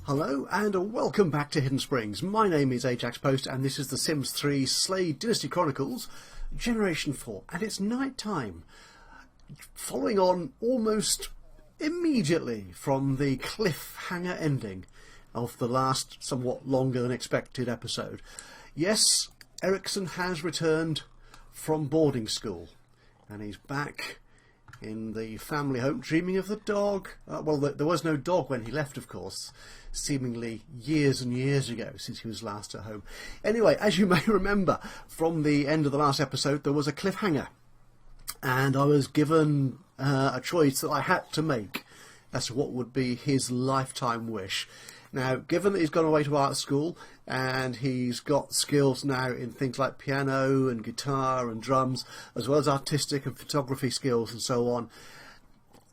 Hello and welcome back to Hidden Springs. My name is Ajaxpost and this is the Sims 3 Slade Dynasty Chronicles Generation 4, and it's night time, following on almost immediately from the cliffhanger ending of the last somewhat longer than expected episode. Yes, Erikson has returned from boarding school and he's back in the family home, dreaming of the dog. There was no dog when he left, of course, seemingly years and years ago since he was last at home. Anyway, as you may remember from the end of the last episode, there was a cliffhanger, and I was given a choice that I had to make as to what would be his lifetime wish. Now, given that he's gone away to art school and he's got skills now in things like piano and guitar and drums, as well as artistic and photography skills and so on,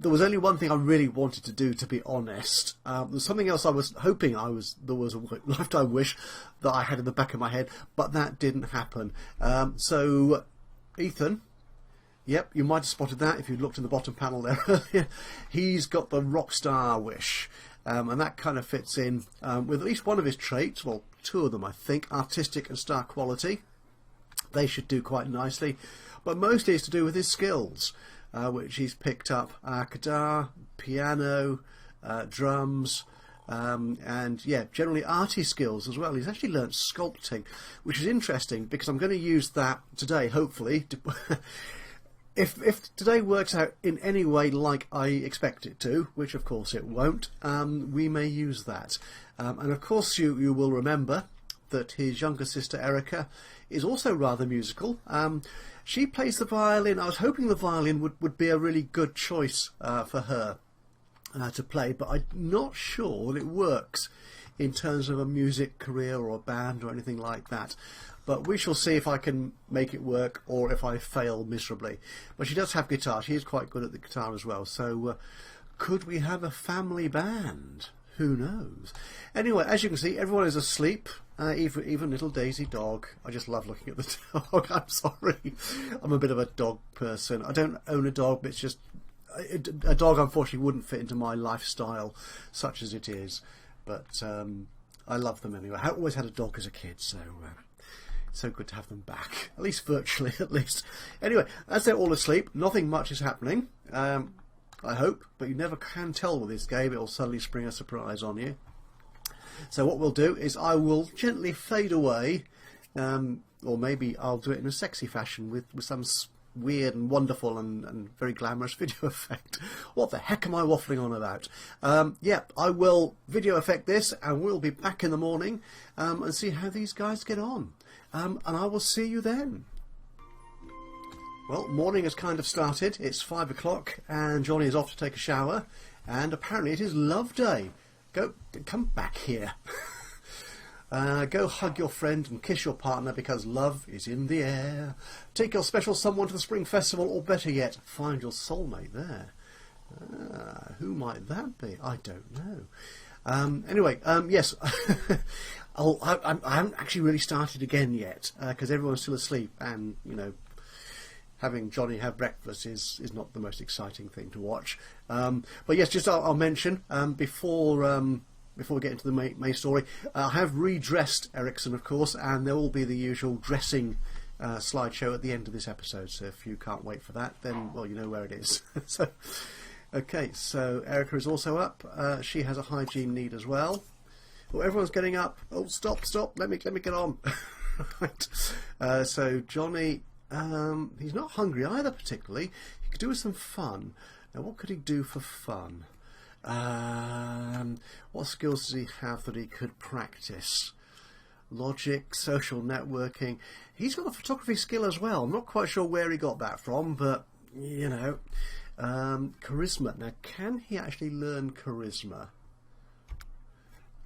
there was only one thing I really wanted to do, to be honest. There's something else I was hoping there was a lifetime wish that I had in the back of my head, but that didn't happen. So, Ethan, yep, you might have spotted that if you looked in the bottom panel there earlier. He's got the rock star wish. And that kind of fits in with at least one of his traits, well, two of them I think, artistic and star quality. They should do quite nicely, but mostly it's to do with his skills, which he's picked up guitar, piano, drums, and yeah, generally arty skills as well. He's actually learnt sculpting, which is interesting because I'm going to use that today, hopefully, to If today works out in any way like I expect it to, which of course it won't, we may use that. And of course you will remember that his younger sister Erica is also rather musical. She plays the violin. I was hoping the violin would be a really good choice for her to play, but I'm not sure that it works in terms of a music career or a band or anything like that. But we shall see if I can make it work or if I fail miserably. But she does have guitar. She is quite good at the guitar as well. So could we have a family band? Who knows? Anyway, as you can see, everyone is asleep, even little Daisy dog. I just love looking at the dog. I'm sorry. I'm a bit of a dog person. I don't own a dog, but it's just a dog, unfortunately, wouldn't fit into my lifestyle, such as it is. But I love them anyway. I always had a dog as a kid, so so good to have them back, at least virtually, at least. Anyway, as they're all asleep, nothing much is happening, I hope, but you never can tell with this game. It'll suddenly spring a surprise on you. So what we'll do is I will gently fade away, or maybe I'll do it in a sexy fashion with some weird and wonderful and very glamorous video effect. What the heck am I waffling on about? Yeah, I will video effect this, and we'll be back in the morning and see how these guys get on. And I will see you then. Well, morning has kind of started. It's 5 o'clock and Johnny is off to take a shower, and apparently it is love day. Come back here. Go hug your friend and kiss your partner, because love is in the air. Take your special someone to the Spring Festival, or better yet, find your soulmate there. Who might that be? I don't know. Anyway, yes, I haven't actually really started again yet, because everyone's still asleep, and, you know, having Johnny have breakfast is not the most exciting thing to watch. But yes, just I'll mention, before we get into the main story, I have redressed Erikson, of course, and there will be the usual dressing slideshow at the end of this episode, so if you can't wait for that, then, well, you know where it is. So, okay, so Erica is also up. She has a hygiene need as well. Oh, everyone's getting up. Oh, stop, let me get on. Right. So Johnny, he's not hungry either particularly. He could do with some fun. Now, what could he do for fun? What skills does he have that he could practice? Logic, social networking. He's got a photography skill as well. I'm not quite sure where he got that from, but, you know. Charisma. Now, can he actually learn charisma?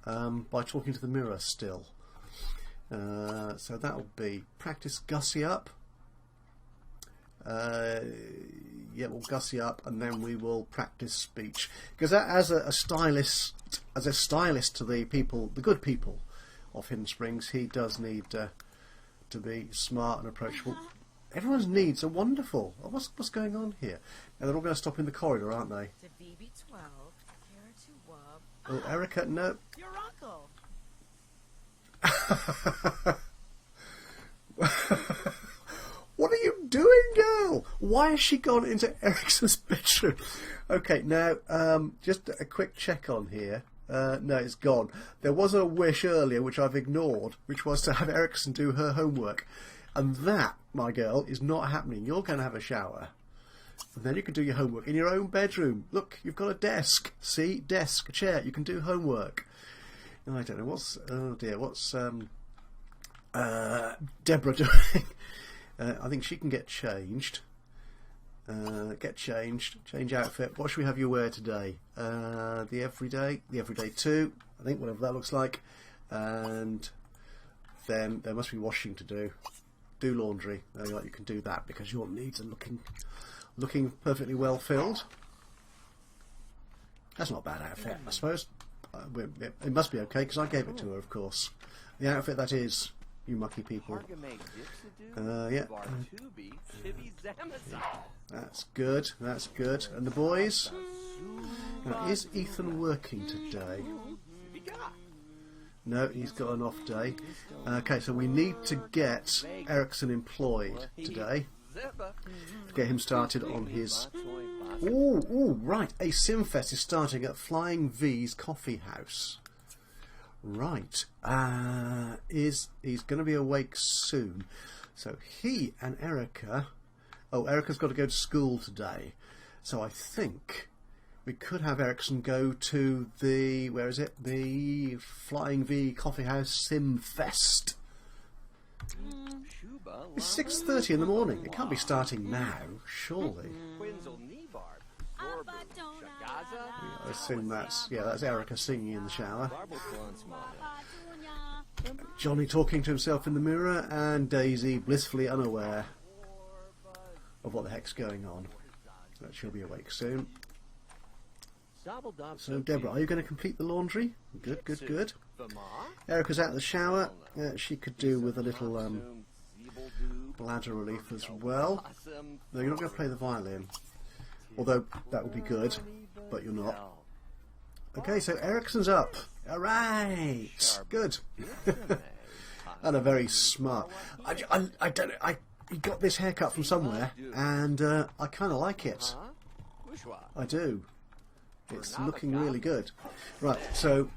By talking to the mirror still. So that'll be practice gussy up. Yeah, we'll gussy up, and then we will practice speech, because as a stylist to the people, the good people of Hidden Springs, he does need to be smart and approachable. Everyone's needs are wonderful. What's going on here? Now they're all going to stop in the corridor, aren't they? Oh, Erica, no. Your uncle. What are you doing, girl? Why has she gone into Erikson's bedroom? Okay, now, just a quick check on here. No, it's gone. There was a wish earlier, which I've ignored, which was to have Erikson do her homework. And that, my girl, is not happening. You're going to have a shower. And then you can do your homework in your own bedroom. Look, you've got a desk. See? Desk, a chair. You can do homework. And I don't know, what's... Oh, dear, what's Deborah doing? I think she can get changed. Change outfit. What should we have you wear today? The everyday 2, I think, whatever that looks like. And then there must be washing to do. Do laundry. You can do that because your needs are looking perfectly well filled. That's not a bad outfit, I suppose. It must be okay because I gave it to her, of course. The outfit that is. You mucky people. Yeah. That's good. That's good. And the boys? Now, is Ethan working today? No, he's got an off day. Okay, so we need to get Erikson employed today. To get him started on his... Ooh, right. A Simfest is starting at Flying V's Coffee House. Right, he's going to be awake soon. So he and Erica... Oh, Erica's got to go to school today. So I think we could have Erikson go to the... Where is it? The Flying V Coffee House Simfest. It's 6:30 in the morning. It can't be starting now, surely. I assume that's Erica singing in the shower. Johnny talking to himself in the mirror, and Daisy blissfully unaware of what the heck's going on. But she'll be awake soon. So Deborah, are you going to complete the laundry? Good. Erica's out of the shower. She could do with a little bladder relief as well. No, you're not going to play the violin. Although that would be good, but you're not. Okay, so Erikson's up. Alright, good. And a very smart. I don't know. He got this haircut from somewhere, and I kind of like it. I do. It's looking really good. Right, so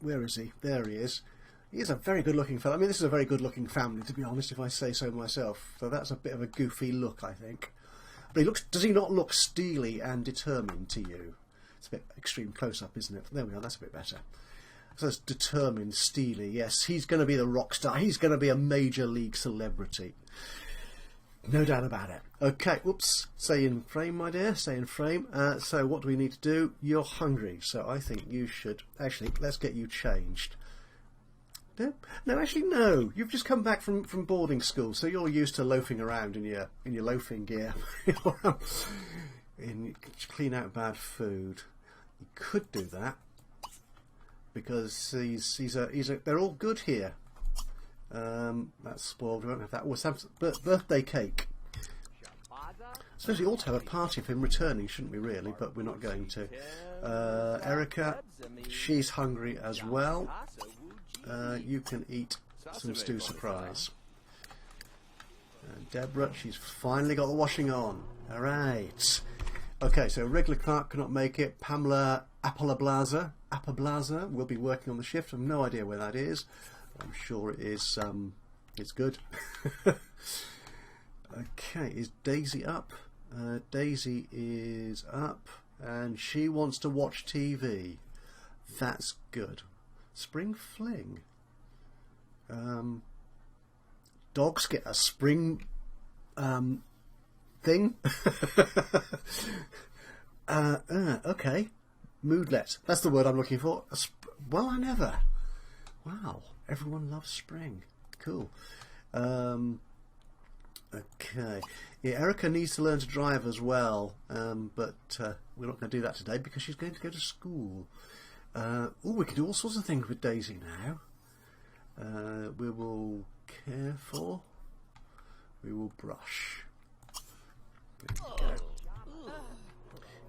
where is he? There he is. He is a very good-looking fellow. I mean, this is a very good-looking family, to be honest, if I say so myself. So that's a bit of a goofy look, I think. But he looks. Does he not look steely and determined to you? It's a bit extreme close-up, isn't it? There we are. That's a bit better. So it's determined, steely. Yes, he's going to be the rock star. He's going to be a major league celebrity. No doubt about it. Okay, whoops. Stay in frame, my dear. Stay in frame. So what do we need to do? You're hungry, so I think you should... Actually, let's get you changed. No, actually, no. You've just come back from boarding school, so you're used to loafing around in your loafing gear. And clean out bad food. You could do that because they're all good here. That's spoiled. We won't have that. Oh, it's birthday cake. I suppose we ought to have a party of him returning, shouldn't we, really? But we're not going to. Erica, she's hungry as well. You can eat some stew surprise. Deborah, she's finally got the washing on. All right. Okay, so regular Clark cannot make it. Pamela Apolablaza will be working on the shift. I have no idea where that is. I'm sure it is. It's good. Okay, is Daisy up? Daisy is up, and she wants to watch TV. That's good. Spring fling. Dogs get a spring thing. Okay. Moodlet. That's the word I'm looking for. Well, I never. Wow. Everyone loves spring. Cool. Okay. Yeah, Erica needs to learn to drive as well, but we're not going to do that today because she's going to go to school. We can do all sorts of things with Daisy now. We will care for. We will brush. There we go.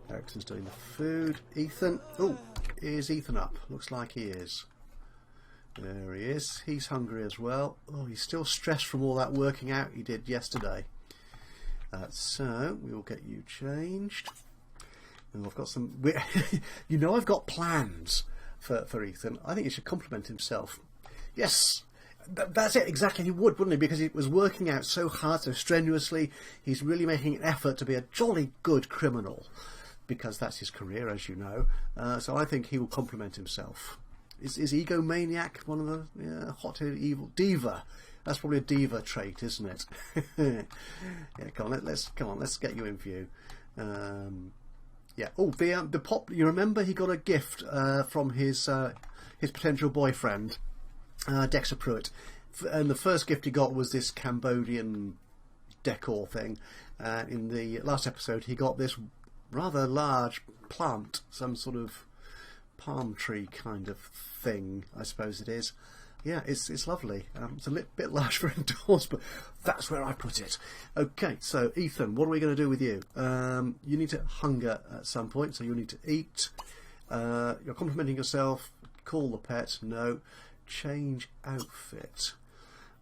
Erikson's doing the food. Ethan. Oh, is Ethan up? Looks like he is. There he is. He's hungry as well. Oh, he's still stressed from all that working out he did yesterday. So we will get you changed. And I've got some... you know, I've got plans for Ethan. I think he should compliment himself. Yes, that's it, exactly. He would, wouldn't he? Because he was working out so hard, so strenuously. He's really making an effort to be a jolly good criminal, because that's his career, as you know. So I think he will compliment himself. Is egomaniac one of the hot-headed evil diva? That's probably a diva trait, isn't it? Yeah, come on, let's get you in view. Yeah. Oh, the pop. You remember he got a gift from his potential boyfriend, Dexter Pruitt, and the first gift he got was this Cambodian decor thing. In the last episode, he got this rather large plant, some sort of palm tree kind of thing, I suppose it is. Yeah, it's lovely. It's a little bit large for indoors, but that's where I put it. Okay, so Ethan, what are we going to do with you? You need to hunger at some point, so you need to eat. You're complimenting yourself. Call the pet. No. Change outfit.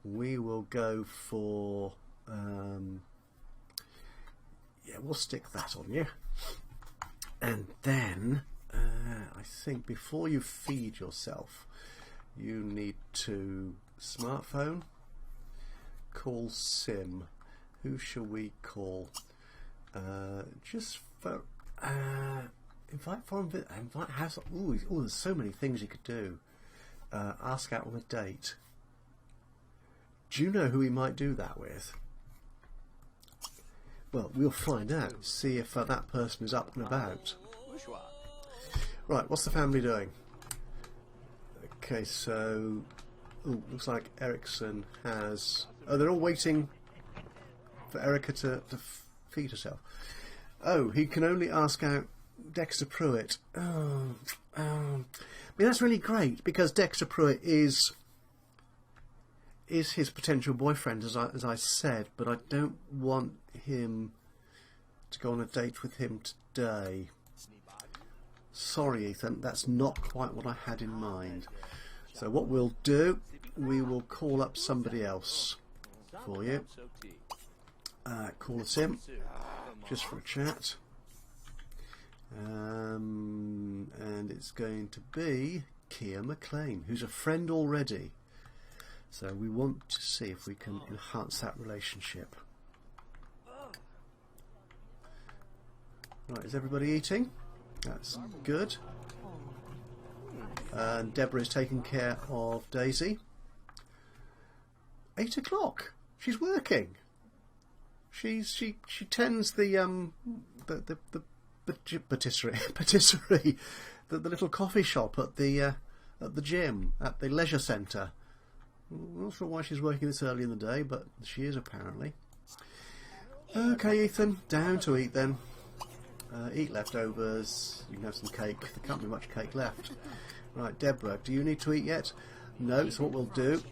We will go for... yeah, we'll stick that on you. And then... I think before you feed yourself, you need to smartphone, call Sim. Who shall we call? Just for invite foreign invite house. Ooh, there's so many things you could do. Ask out on a date. Do you know who we might do that with? Well, we'll find out. See if that person is up and about. Right, what's the family doing? Okay, so... Ooh, looks like Erikson has... Oh, they're all waiting for Erica to feed herself. Oh, he can only ask out Dexter Pruitt. Oh, I mean, that's really great, because Dexter Pruitt is his potential boyfriend, as I said, but I don't want him to go on a date with him today. Sorry, Ethan, that's not quite what I had in mind. So what we'll do, we will call up somebody else for you. Call us in, just for a chat. And it's going to be Kia McLean, who's a friend already. So we want to see if we can enhance that relationship. Right, is everybody eating? That's good. And Deborah is taking care of Daisy. 8 o'clock. She's working. She tends the patisserie, the little coffee shop at the gym, at the leisure centre. I'm not sure why she's working this early in the day, but she is apparently. Okay, Ethan, down to eat then. Eat leftovers. You can have some cake. There can't be much cake left. Right, Deborah, do you need to eat yet? No, so what we'll do,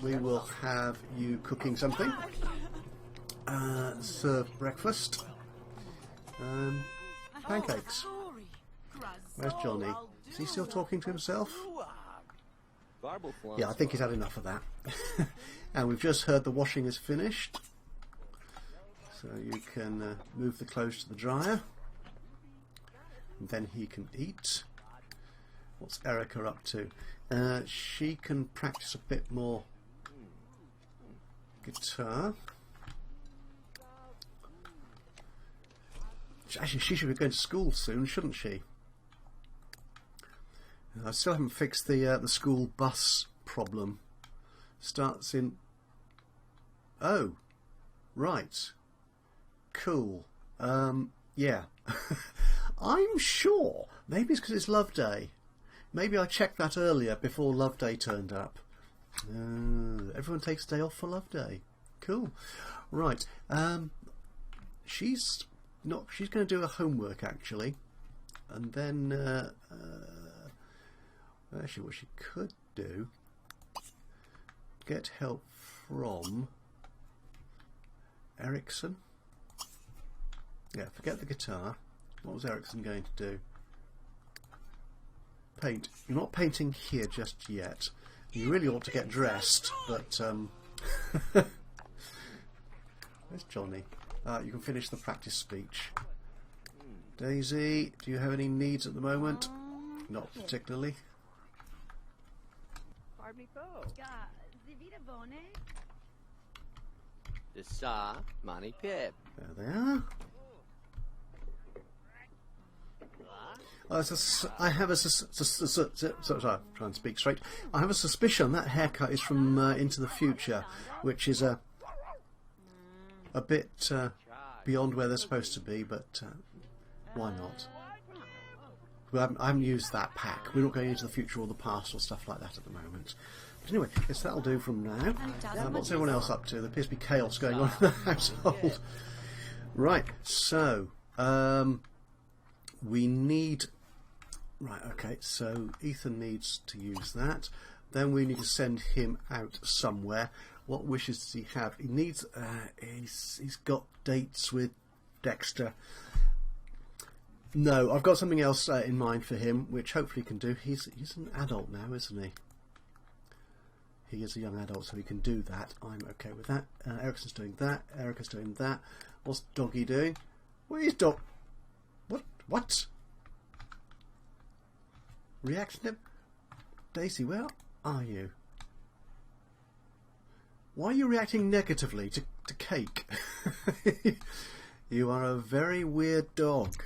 we will have you cooking something. Serve breakfast. Pancakes. Where's Johnny? Is he still talking to himself? Yeah, I think he's had enough of that. And we've just heard the washing is finished. So you can move the clothes to the dryer. And then he can eat. What's Erica up to? She can practice a bit more guitar. Actually, she should be going to school soon, shouldn't she? I still haven't fixed the school bus problem. Starts in... Oh, right. Cool. Yeah. I'm sure. Maybe it's because it's Love Day. Maybe I checked that earlier before Love Day turned up. Everyone takes a day off for Love Day. Cool. Right. She's going to do her homework actually, and then actually what she could do, get help from Erikson. Yeah, forget the guitar. What was Erikson going to do? paint. You're not painting here just yet. You really ought to get dressed, but where's Johnny? You can finish the practice speech. Daisy, do you have any needs at the moment? Not particularly. There they are. I have a sorry, try and speak straight. I have a suspicion that haircut is from Into the Future, which is a bit beyond where they're supposed to be, but why not? I haven't used that pack. We're not going into the future or the past or stuff like that at the moment. But anyway, yes, that'll do from now. What's everyone else up to? There appears to be chaos going on in the household. Right, so we need... Right, okay, so Ethan needs to use that. Then we need to send him out somewhere. What wishes does he have? He needs... he's got dates with Dexter. No, I've got something else in mind for him, which hopefully he can do. He's an adult now, isn't he? He is a young adult, so he can do that. I'm okay with that. Erikson's doing that. Erica's doing that. What's Doggy doing? Where's Dog? What? Reaction? Daisy, where are you? Why are you reacting negatively to cake? You are a very weird dog.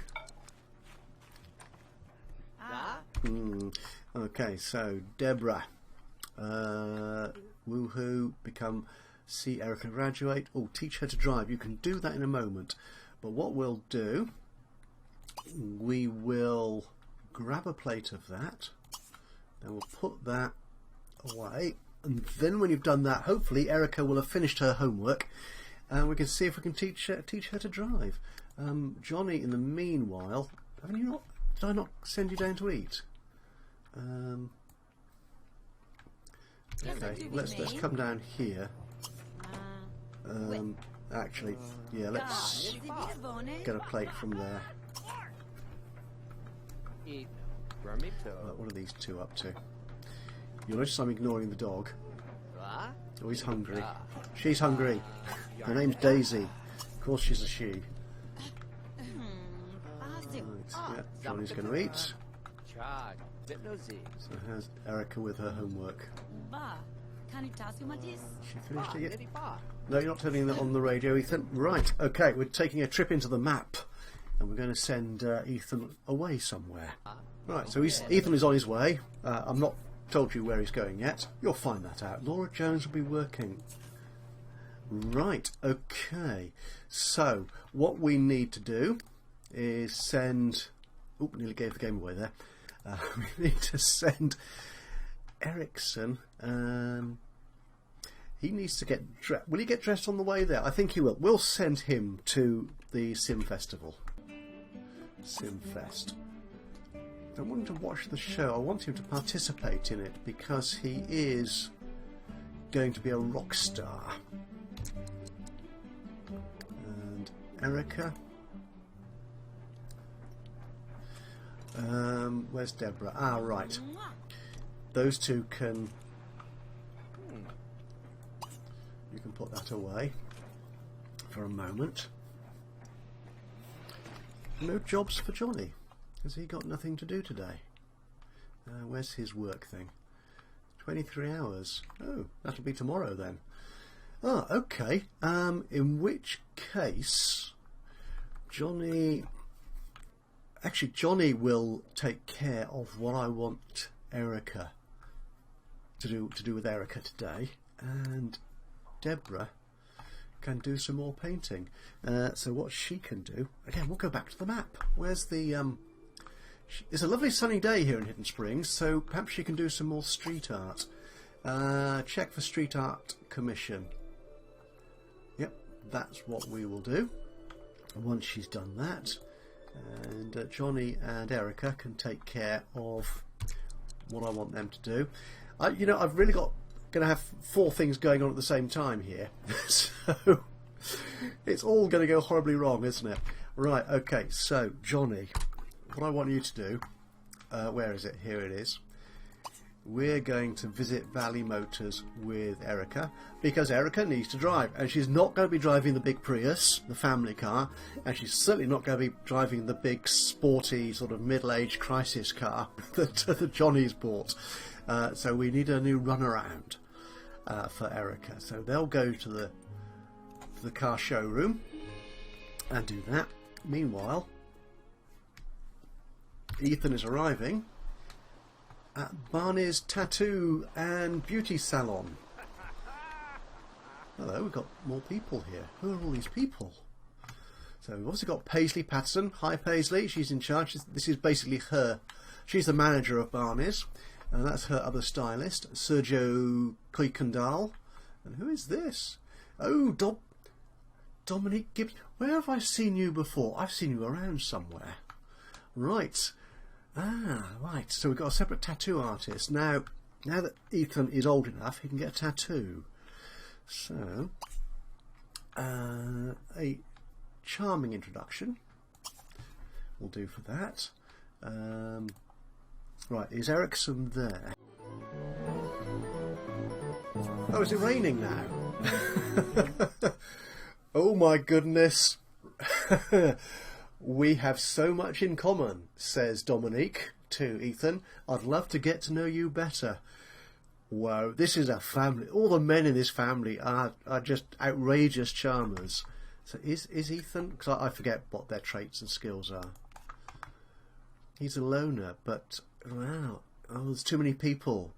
Okay, so Deborah. Woohoo, see Erica graduate. Oh, teach her to drive. You can do that in a moment. But what we'll do, we will grab a plate of that. Then we'll put that away. And then when you've done that, hopefully Erica will have finished her homework. And we can see if we can teach her to drive. Johnny, in the meanwhile, haven't you not? Did I not send you down to eat? Okay, let's come down here. Actually, yeah, let's get a plate from there. What are these two up to? You'll notice I'm ignoring the dog. Oh, he's hungry. She's hungry. Her name's Daisy. Of course she's a she. Right, yeah, Johnny's going to eat. So how's Erica with her homework? She finished it yet? No, you're not turning that on the radio, Ethan. Right, okay, we're taking a trip into the map. And we're going to send Ethan away somewhere. Right, so Ethan is on his way. I'm not told you where he's going yet. You'll find that out. Laura Jones will be working. Right, okay. So, what we need to do is send... Oop, nearly gave the game away there. We need to send Erikson. He needs to get dressed. Will he get dressed on the way there? I think he will. We'll send him to the Sim Festival. Simfest. I don't want him to watch the show. I want him to participate in it because he is going to be a rock star. And Erica. Where's Deborah? Ah, right. Those two can... You can put that away for a moment. No jobs for Johnny. Has he got nothing to do today? Where's his work thing? 23 hours. Oh, that'll be tomorrow then. Ah, okay. In which case, Johnny... Actually, Johnny will take care of what I want Erica to do with Erica today, and Deborah can do some more painting. So what she can do, again, we'll go back to the map. Where's the... It's a lovely sunny day here in Hidden Springs, so perhaps she can do some more street art. Check for street art commission. Yep, that's what we will do. And once she's done that, and Johnny and Erica can take care of what I want them to do. You know, I've really going to have 4 things going on at the same time here, so it's all going to go horribly wrong, isn't it? Right, okay, so Johnny, what I want you to do where is it? Here it is. We're going to visit Valley Motors with Erica, because Erica needs to drive, and she's not going to be driving the big Prius, the family car, and she's certainly not going to be driving the big sporty sort of middle-aged crisis car that Johnny's bought. So we need a new runaround for Erica. So they'll go to the car showroom and do that. Meanwhile, Ethan is arriving at Barney's tattoo and beauty salon. Hello, we've got more people here. Who are all these people? So we've also got Paisley Patterson. Hi Paisley, she's in charge. This is basically her. She's the manager of Barney's, and that's her other stylist, Sergio Kuykendall. And who is this? Oh, Dominique Gibbs. Where have I seen you before? I've seen you around somewhere. Right. Ah, right. So we've got a separate tattoo artist. Now that Ethan is old enough, he can get a tattoo. So, a charming introduction will do for that. Right, is Erikson there? Oh, is it raining now? Oh my goodness. We have so much in common, says Dominique to Ethan. I'd love to get to know you better. Wow, this is a family. All the men in this family are just outrageous charmers. So is Ethan? Because I forget what their traits and skills are. He's a loner, but wow, there's too many people.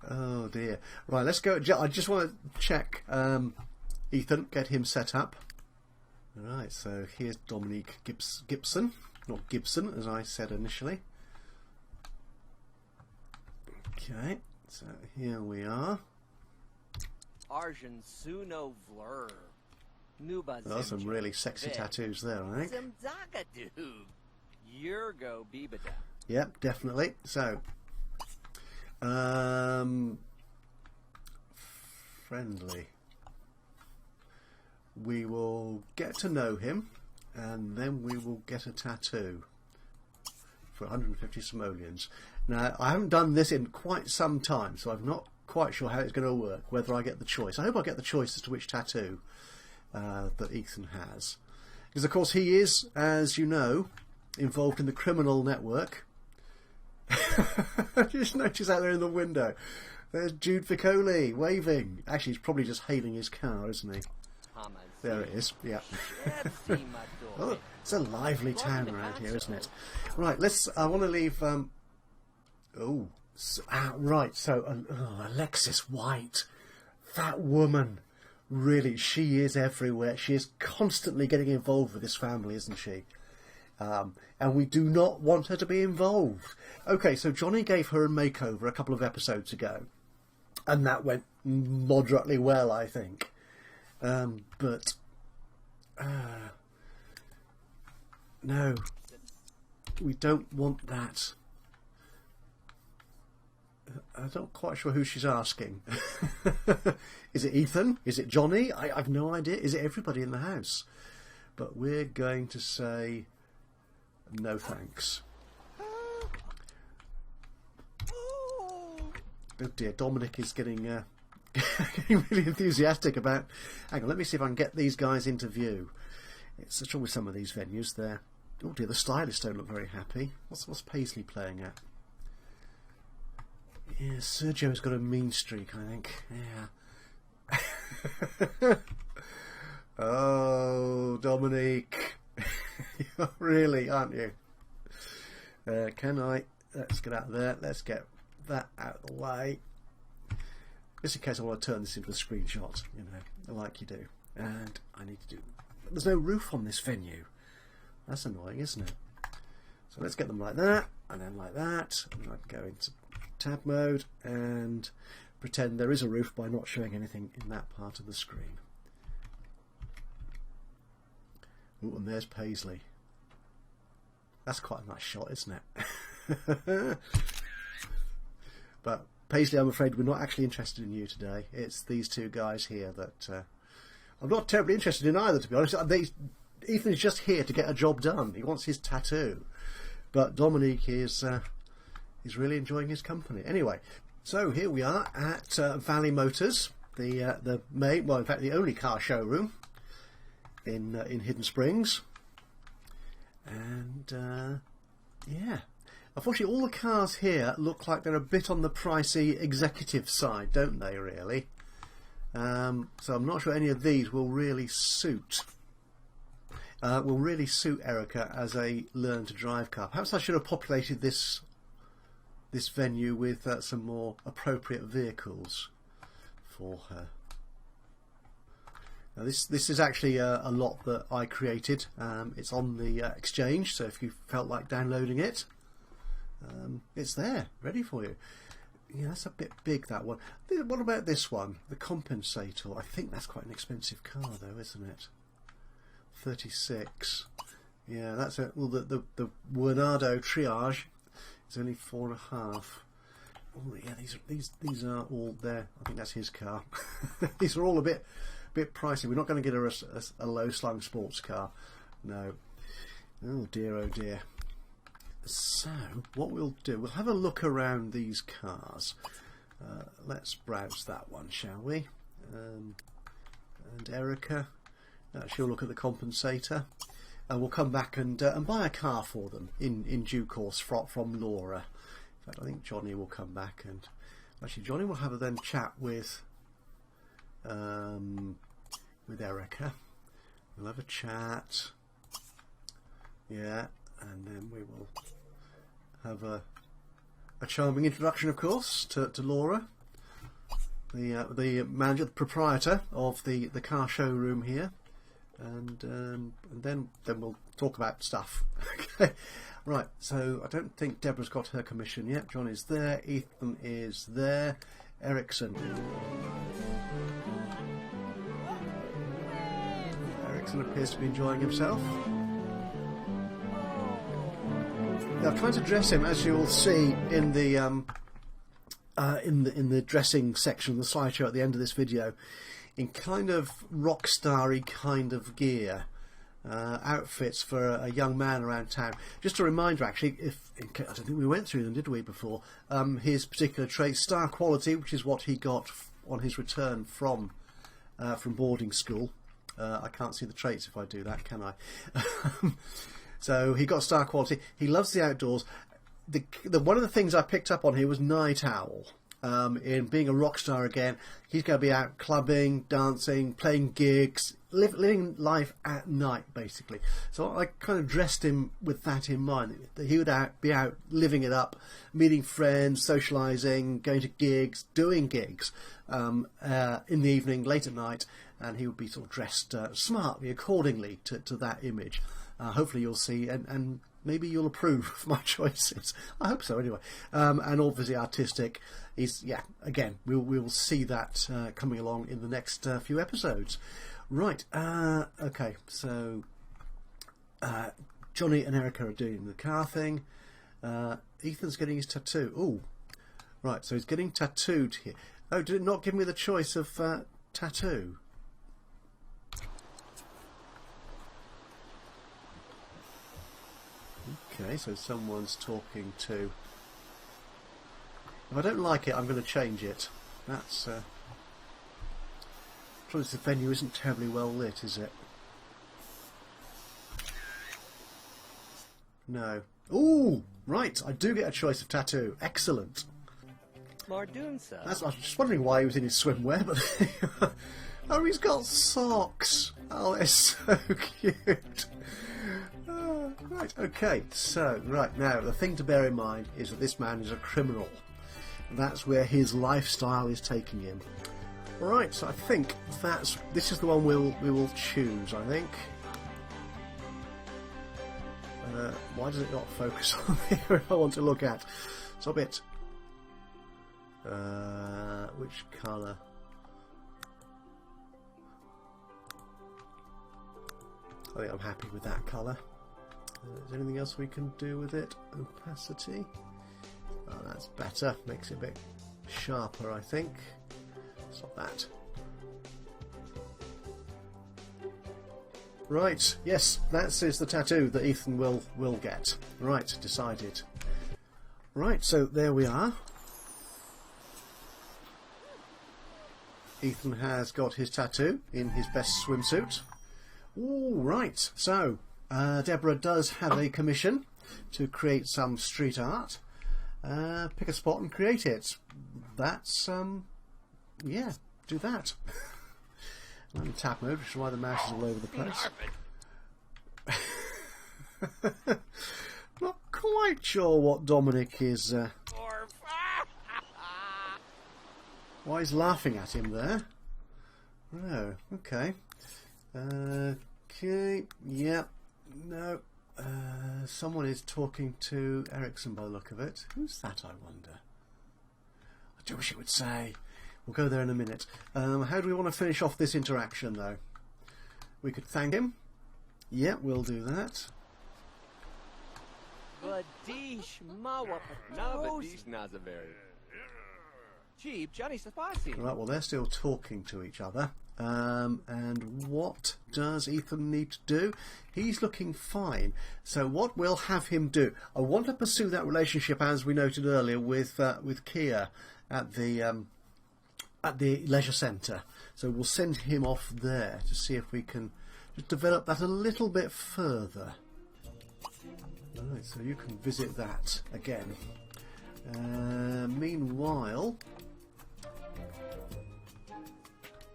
Oh dear. Right, let's go. I just want to check Ethan, get him set up. Right, so here's Dominique Gibson, not Gibson as I said initially. Okay, so here we are. Arjun Suno Vlur. Oh, some really sexy tattoos there, I think. Yurgo Bibada. Yep, definitely. So, friendly. We will get to know him, and then we will get a tattoo for 150 simoleons. Now, I haven't done this in quite some time, so I'm not quite sure how it's going to work, whether I get the choice. I hope I get the choice as to which tattoo that Ethan has. Because, of course, he is, as you know, involved in the criminal network. Just notice out there in the window. There's Jude Ficoli waving. Actually, he's probably just hailing his car, isn't he? There it is, yeah. Oh, it's a lively town around here, isn't it? Right, I want to leave... right, so Alexis White. That woman, really, she is everywhere. She is constantly getting involved with this family, isn't she? And we do not want her to be involved. Okay, so Johnny gave her a makeover a couple of episodes ago. And that went moderately well, I think. But no, we don't want that. I'm not quite sure who she's asking. Is it Ethan? Is it Johnny? I've no idea. Is it everybody in the house? But we're going to say no thanks. Oh dear, Dominic is getting really enthusiastic about... Hang on, let me see if I can get these guys into view. It's the trouble with some of these venues there. Oh dear, the stylists don't look very happy. What's Paisley playing at? Yeah, Sergio's got a mean streak, I think. Yeah. Oh, Dominique. You're really, aren't you? Let's get out of there. Let's get that out of the way. Just in case I want to turn this into a screenshot, you know, like you do. And I need to do... There's no roof on this venue. That's annoying, isn't it? So let's get them like that, and then like that. And I can go into tab mode and pretend there is a roof by not showing anything in that part of the screen. Oh, and there's Paisley. That's quite a nice shot, isn't it? But Paisley, I'm afraid we're not actually interested in you today. It's these two guys here that I'm not terribly interested in either, to be honest. Ethan is just here to get a job done. He wants his tattoo. but Dominique is really enjoying his company. Anyway, so here we are at Valley Motors, the main, well, in fact, the only car showroom in Hidden Springs, and yeah. Unfortunately, all the cars here look like they're a bit on the pricey executive side, don't they, really? So I'm not sure any of these will really suit Erica as a learn-to-drive car. Perhaps I should have populated this venue with some more appropriate vehicles for her. Now this is actually a lot that I created. It's on the exchange, so if you felt like downloading it, it's there, ready for you. Yeah, that's a bit big, that one. What about this one, the Compensator? I think that's quite an expensive car, though, isn't it? 36. Yeah, that's it. Well, the Bernardo Triage is only 4.5. Oh yeah, these are all there. I think that's his car. These are all a bit pricey. We're not going to get a low slung sports car. No. Oh dear, oh dear. So what we'll do, we'll have a look around these cars. Let's browse that one, shall we? And Erica, she'll look at the Compensator, and we'll come back and buy a car for them in due course from Laura. In fact, I think Johnny will come back, and actually Johnny will have a then chat with Erica. We'll have a chat, yeah, and then we will have a charming introduction, of course, to Laura, the manager, the proprietor of the car showroom here, and then we'll talk about stuff. Okay, right. So I don't think Deborah's got her commission yet. John is there. Ethan is there. Erikson. Erikson appears to be enjoying himself. I'm trying to dress him, as you'll see in the dressing section of the slideshow at the end of this video, in kind of rock starry kind of gear, outfits for a young man around town. Just a reminder, actually, I don't think we went through them, did we, before? His particular trait, star quality, which is what he got on his return from boarding school. I can't see the traits if I do that, can I? So he got star quality. He loves the outdoors. One of the things I picked up on here was night owl. In being a rock star again, he's going to be out clubbing, dancing, playing gigs, living life at night, basically. So I kind of dressed him with that in mind. That he would be out living it up, meeting friends, socialising, going to gigs, doing gigs in the evening, late at night, and he would be sort of dressed smartly accordingly to that image. Hopefully you'll see, and maybe you'll approve of my choices. I hope so, anyway. And obviously artistic. Again, we will see that coming along in the next few episodes. Right, okay, so Johnny and Erica are doing the car thing. Ethan's getting his tattoo. Ooh, right, so he's getting tattooed here. Oh, did it not give me the choice of tattoo? Okay, so someone's talking to... If I don't like it, I'm going to change it. That's... Probably the venue isn't terribly well lit, is it? No. Ooh! Right, I do get a choice of tattoo. Excellent. Mardunsa. I was just wondering why he was in his swimwear, but... Oh, he's got socks! Oh, they're so cute! Right, okay, so, right, now, the thing to bear in mind is that this man is a criminal. That's where his lifestyle is taking him. Right, so I think this is the one we will choose, I think. Why does it not focus on the area I want to look at? Stop it. Which colour? I think I'm happy with that colour. Is there anything else we can do with it? Opacity. Oh, that's better. Makes it a bit sharper, I think. Stop that. Right, yes, that is the tattoo that Ethan will get. Right, decided. Right, so there we are. Ethan has got his tattoo in his best swimsuit. All right, so Deborah does have a commission to create some street art. Pick a spot and create it. That's yeah, do that. I'm in tab mode, which is why the mouse is all over the place. Not quite sure what Dominic is. Why he's laughing at him there? Oh, okay. Okay, yeah, no. Someone is talking to Erikson by the look of it. Who's that, I wonder? I do wish it would say. We'll go there in a minute. How do we want to finish off this interaction, though? We could thank him. Yeah, we'll do that. Badish mawa Badish Nazaveri. Cheap Johnny Sapasi. Right, well, they're still talking to each other. And what does Ethan need to do? He's looking fine. So what we'll have him do? I want to pursue that relationship, as we noted earlier, with Kia at the leisure centre. So we'll send him off there to see if we can just develop that a little bit further. Right, so you can visit that again. Meanwhile,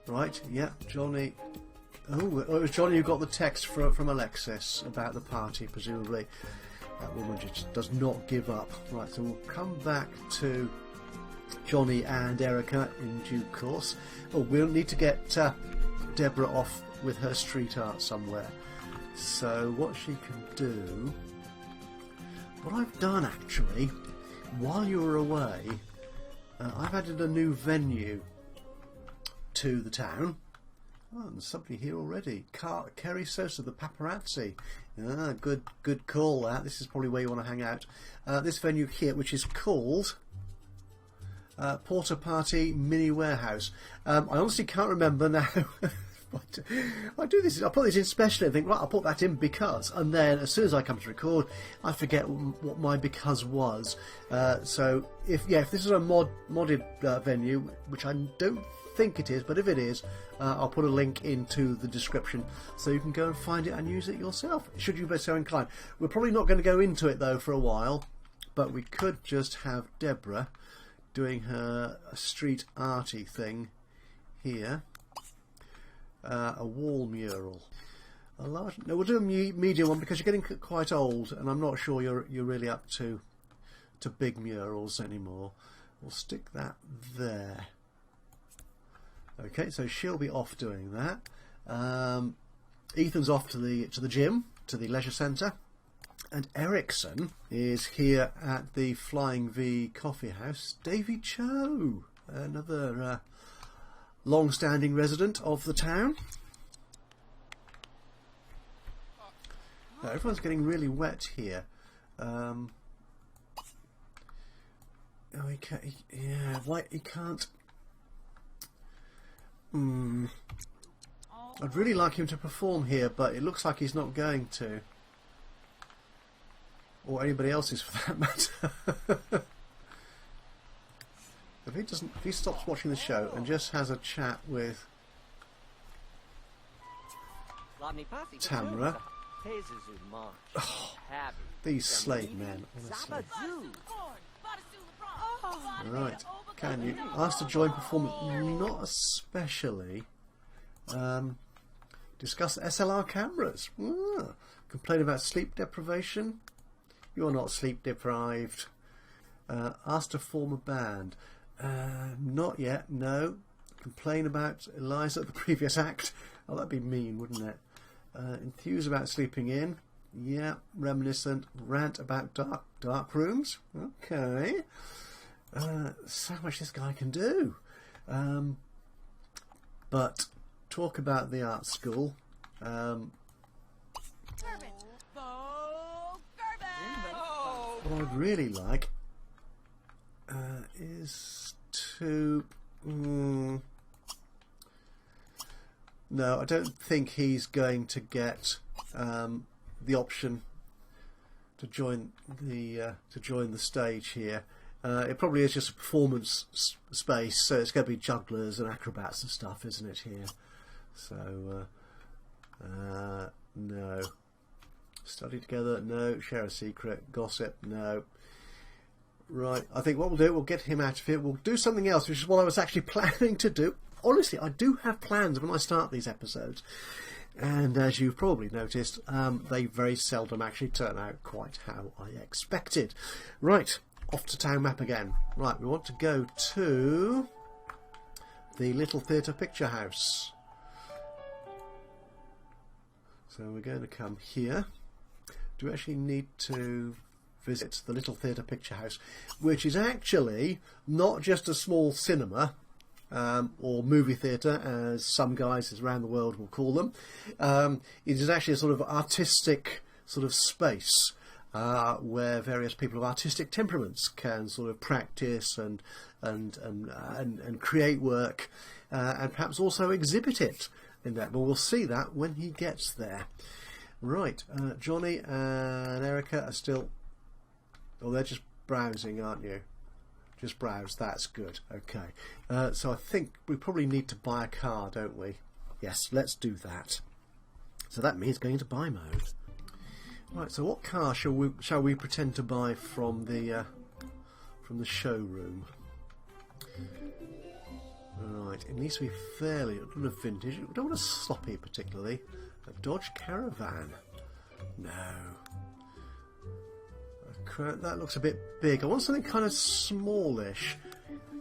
right, yeah, Johnny. Oh, it was Johnny who got the text from Alexis about the party, presumably. That woman just does not give up. Right, so we'll come back to Johnny and Erica in due course. Oh, we'll need to get Deborah off with her street art somewhere. So what she can do... What I've done, actually, while you were away, I've added a new venue to the town. Oh, and there's somebody here already. Kerry Sosa, the paparazzi. Ah, good call, that. This is probably where you want to hang out. This venue here, which is called Porter Party Mini Warehouse. I honestly can't remember now. I do this. I put this in specially and think, right, I'll put that in because, and then as soon as I come to record, I forget what my because was. So if this is a modded venue, which I don't think it is, but if it is, I'll put a link into the description so you can go and find it and use it yourself, should you be so inclined. We're probably not going to go into it though for a while, but we could just have Deborah doing her street arty thing here. A wall mural. A large. No, we'll do a medium one because you're getting quite old, and I'm not sure you're really up to big murals anymore. We'll stick that there. Okay, so she'll be off doing that. Ethan's off to the gym, to the leisure centre, and Erikson is here at the Flying V coffee house. Davy Cho, another long-standing resident of the town. Now, everyone's getting really wet here. Oh, he can't. Yeah, why he can't? I'd really like him to perform here, but it looks like he's not going to, or anybody else's for that matter. If he stops watching the show and just has a chat with Tamra. Oh, these slave men, honestly. Right, can you ask to join performance? Not especially. Discuss SLR cameras. Complain about sleep deprivation. You're not sleep deprived. Ask to form a band. Not yet, no. Complain about Eliza at the previous act. Oh, that'd be mean, wouldn't it? Enthuse about sleeping in. Yeah, reminiscent. Rant about dark rooms. Okay. So much this guy can do. But talk about the art school. What I'd really like is to No, I don't think he's going to get the option to join the stage here. It probably is just a performance space, so it's going to be jugglers and acrobats and stuff, isn't it, here? So, no. Study together, no. Share a secret, gossip, no. Right, I think what we'll do, we'll get him out of here. We'll do something else, which is what I was actually planning to do. Honestly, I do have plans when I start these episodes. And as you've probably noticed, they very seldom actually turn out quite how I expected. Right, off to town map again. Right, we want to go to the Little Theatre Picture House. So we're going to come here. Do we actually need to visit the Little Theatre Picture House, which is actually not just a small cinema or movie theatre, as some guys around the world will call them. It is actually a sort of artistic sort of space where various people of artistic temperaments can sort of practice and create work and perhaps also exhibit it in that. But we'll see that when he gets there. Right, Johnny and Erica are still... Oh, they're just browsing, aren't you? Just browse, that's good. Okay. So I think we probably need to buy a car, don't we? Yes, let's do that. So that means going into buy mode. Right, so what car shall we pretend to buy from the showroom? Right, it needs to be fairly vintage. We don't want a sloppy particularly. A Dodge Caravan. No. That looks a bit big. I want something kind of smallish.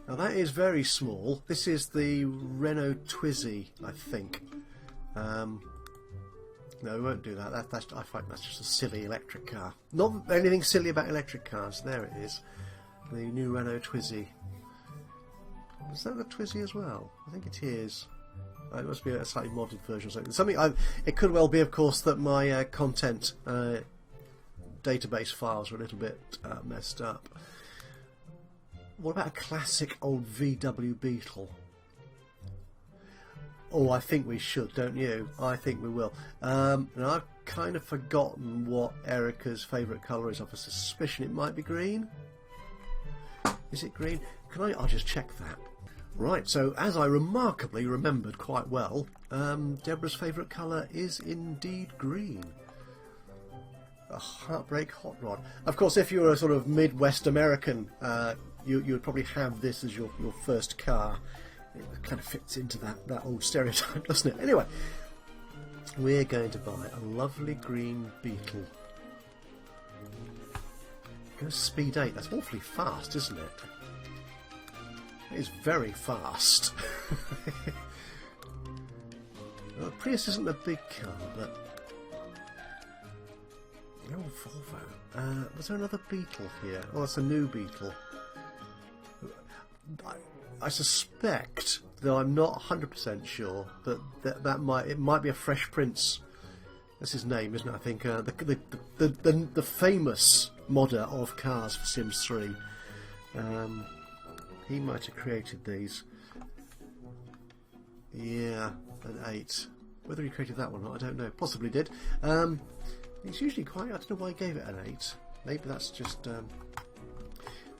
Now that is very small. This is the Renault Twizy, I think. No, we won't do that. I find that's just a silly electric car. Not anything silly about electric cars. There it is. The new Renault Twizy. Is that the Twizy as well? I think it is. It must be a slightly modded version or something. It could well be, of course, that my content database files are a little bit messed up. What about a classic old VW Beetle? Oh, I think we should, don't you? I think we will. And I've kind of forgotten what Erica's favourite colour is. I have a suspicion it might be green. Is it green? I'll just check that. Right, so as I remarkably remembered quite well, Deborah's favourite colour is indeed green. A Heartbreak Hot Rod. Of course, if you're a sort of Midwest American, you would probably have this as your first car. It kind of fits into that old stereotype, doesn't it? Anyway, we're going to buy a lovely green Beetle. Go speed 8. That's awfully fast, isn't it? It is very fast. Well, Prius isn't a big car, but... Oh, Volvo. Was there another Beetle here? Oh, that's a new Beetle. I suspect, though I'm not 100% sure, that might be a Fresh Prince. That's his name, isn't it? I think the famous modder of cars for Sims 3. He might have created these. Yeah, an 8. Whether he created that one or not, I don't know. Possibly did. It's usually quite... I don't know why he gave it an 8. Maybe that's just...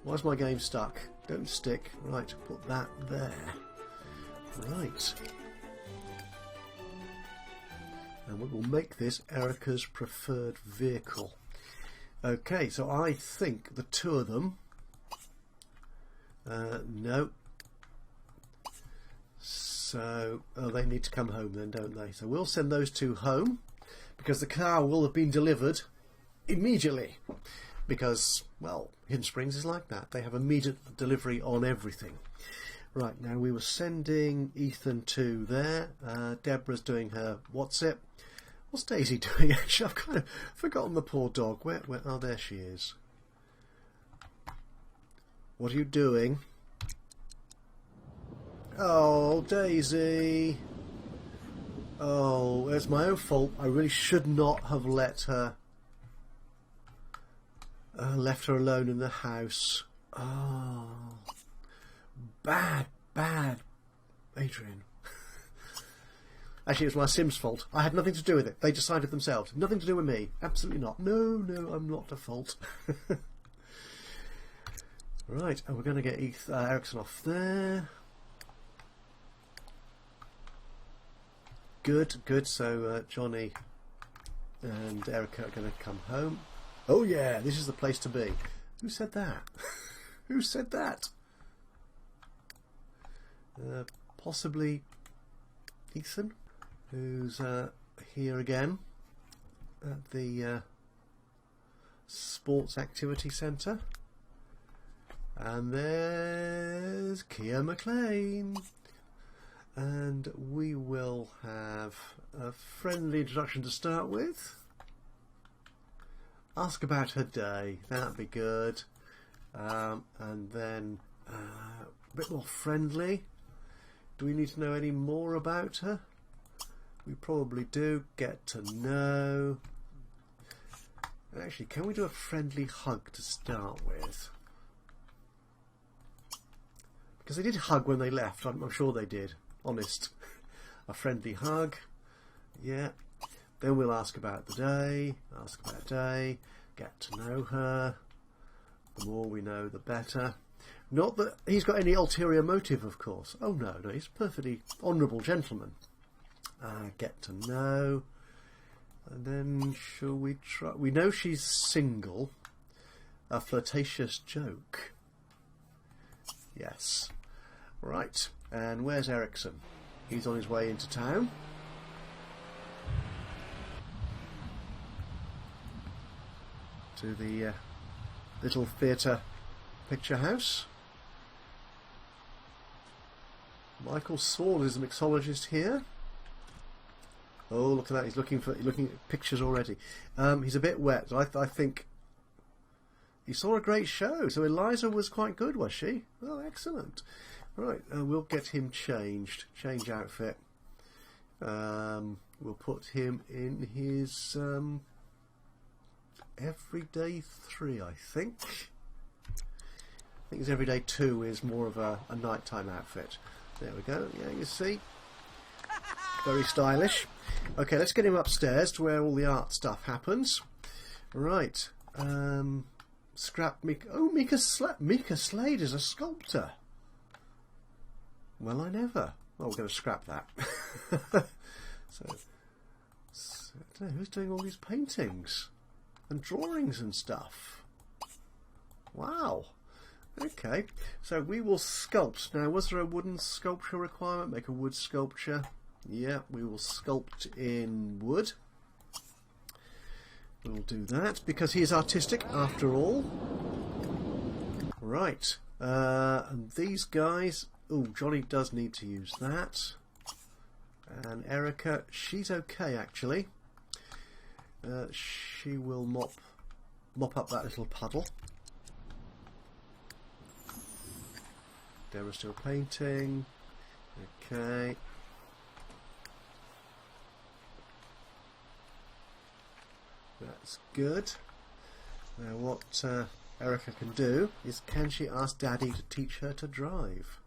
Why's my game stuck? Don't stick. Right, put that there. Right. And we will make this Erica's preferred vehicle. Okay, so I think the two of them... no. So, they need to come home then, don't they? So we'll send those two home, because the car will have been delivered immediately. Because, well, Hidden Springs is like that. They have immediate delivery on everything. Right, now we were sending Ethan to there. Deborah's doing her what's it? What's Daisy doing, actually? I've kind of forgotten the poor dog. Where? Oh, there she is. What are you doing? Oh, Daisy. Oh, it's my own fault. I really should not have let her... left her alone in the house. Oh. Bad, Adrian. Actually, it was my Sims' fault. I had nothing to do with it. They decided themselves. Nothing to do with me. Absolutely not. No, no, I'm not at fault. Right, and we're going to get Erikson off there. Good, good. So Johnny and Erica are going to come home. Oh yeah, this is the place to be. Who said that? Who said that? Possibly Ethan, who's here again at the Sports Activity Centre. And there's Kia McLean. And we will have a friendly introduction to start with. Ask about her day, that'd be good. And then a bit more friendly. Do we need to know any more about her? We probably do. Get to know. Actually, can we do a friendly hug to start with? Because they did hug when they left, I'm sure they did. Honest. A friendly hug. Yeah. Then we'll ask about the day. Ask about day. Get to know her. The more we know, the better. Not that he's got any ulterior motive, of course. Oh no, no, he's a perfectly honourable gentleman. Get to know. And then shall we try... We know she's single. A flirtatious joke. Yes. Right. And where's Erikson? He's on his way into town. To the little theatre picture house. Michael Saul is a mixologist here. Oh, look at that! He's looking at pictures already. He's a bit wet. I think he saw a great show. So Eliza was quite good, was she? Oh, excellent. Right, we'll get him changed. Change outfit. We'll put him in his everyday 3, I think. I think his everyday 2 is more of a nighttime outfit. There we go. Yeah, you see. Very stylish. Okay, let's get him upstairs to where all the art stuff happens. Right. Scrap Mika. Oh, Mika Slade is a sculptor. Well, I never. Well, we're going to scrap that. so, I don't know who's doing all these paintings and drawings and stuff. Wow. Okay, so we will sculpt. Now, was there a wooden sculpture requirement? Make a wood sculpture. Yeah, we will sculpt in wood. We'll do that because he is artistic after all. Right, and these guys... Oh, Johnny does need to use that. And Erica, she's okay actually. She will mop up that little puddle. Deborah's still painting. Okay. That's good. Now what Erica can do is, can she ask Daddy to teach her to drive?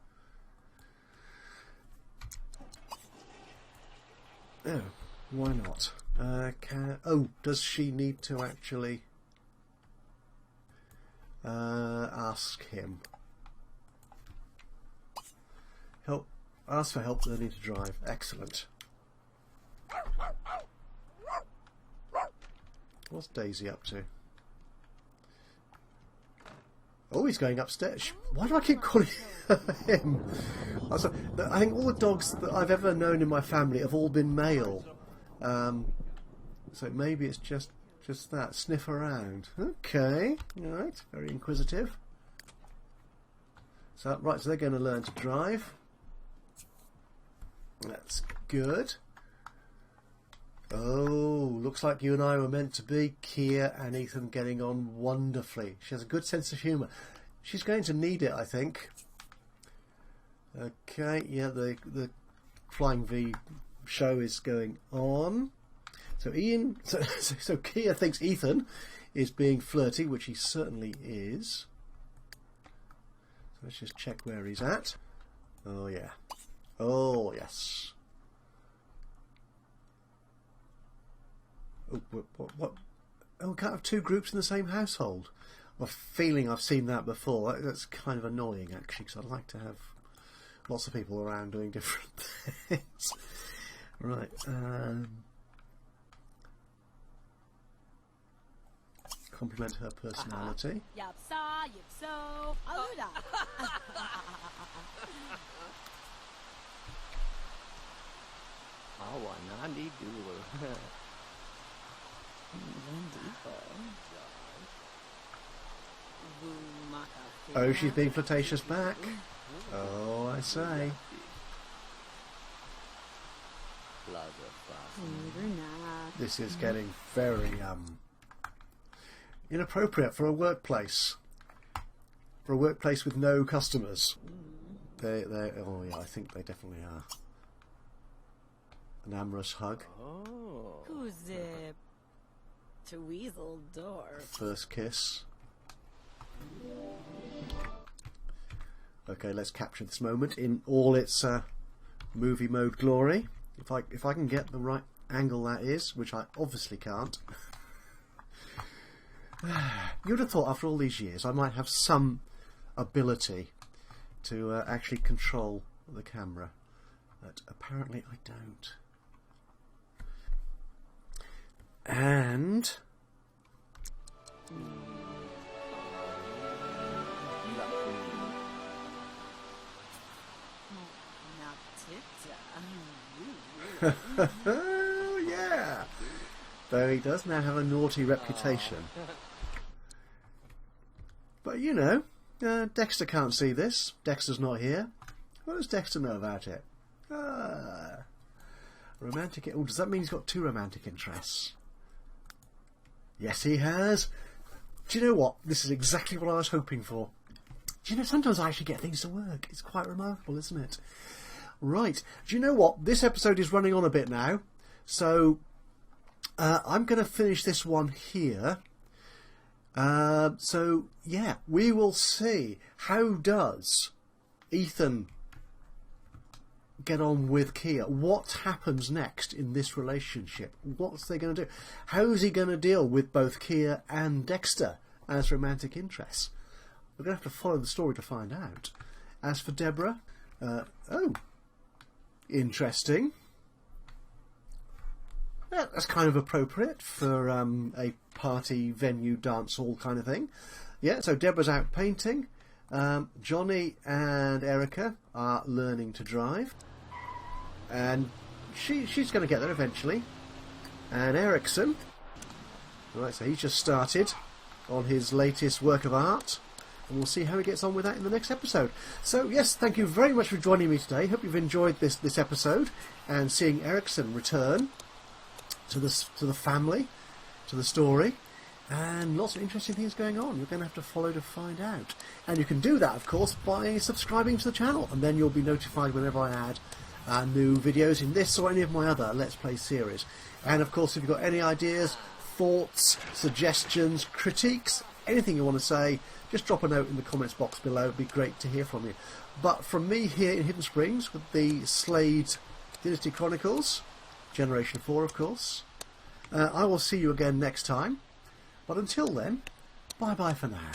Oh, why not? Does she need to actually ask him? Help. Ask for help, learning to drive. Excellent. What's Daisy up to? Oh, he's going upstairs. Why do I keep calling him? I think all the dogs that I've ever known in my family have all been male. So maybe it's just that. Sniff around. Okay. All right. Very inquisitive. So, right, so they're going to learn to drive. That's good. Oh, looks like you and I were meant to be. Kia and Ethan getting on wonderfully. She has a good sense of humour. She's going to need it, I think. Okay, yeah, the Flying V show is going on. So so Kia thinks Ethan is being flirty, which he certainly is. So let's just check where he's at. Oh yeah. Oh yes. Oh, what? Oh, we can't have two groups in the same household. I'm feeling I've seen that before. That's kind of annoying, actually, because I'd like to have lots of people around doing different things. Right. Compliment her personality. Nandi doodle. Oh, she's being flirtatious back. Oh, I say. This is getting very inappropriate for a workplace. For a workplace with no customers. They oh yeah, I think they definitely are. An amorous hug. Oh. Who's it? To weasel door. First kiss. Okay, let's capture this moment in all its movie mode glory. If I can get the right angle, that is, which I obviously can't. You'd have thought after all these years I might have some ability to actually control the camera, but apparently I don't. And oh yeah, though he does now have a naughty reputation. But you know, Dexter can't see this. Dexter's not here. What does Dexter know about it? Romantic. Oh, does that mean he's got two romantic interests? Yes, he has. Do you know what? This is exactly what I was hoping for. Do you know, sometimes I actually get things to work. It's quite remarkable, isn't it? Right. Do you know what? This episode is running on a bit now. So, I'm going to finish this one here. So, yeah, we will see. How does Ethan get on with Kia? What happens next in this relationship? What's they going to do? How's he going to deal with both Kia and Dexter as romantic interests? We're going to have to follow the story to find out. As for Deborah, oh, interesting. Yeah, that's kind of appropriate for a party venue dance hall kind of thing. Yeah, so Deborah's out painting. Johnny and Erica are learning to drive. And she's going to get there eventually. And Erikson, right, so he's just started on his latest work of art, and we'll see how he gets on with that in the next episode. So yes, thank you very much for joining me today. Hope you've enjoyed this episode and seeing Erikson return to the family, to the story, and lots of interesting things going on. You're going to have to follow to find out, and you can do that, of course, by subscribing to the channel, and then you'll be notified whenever I add new videos in this or any of my other Let's Play series. And of course, if you've got any ideas, thoughts, suggestions, critiques, anything you want to say, just drop a note in the comments box below. It'd be great to hear from you. But from me here in Hidden Springs with the Slade Dynasty Chronicles, Generation 4 of course, I will see you again next time. But until then, bye bye for now.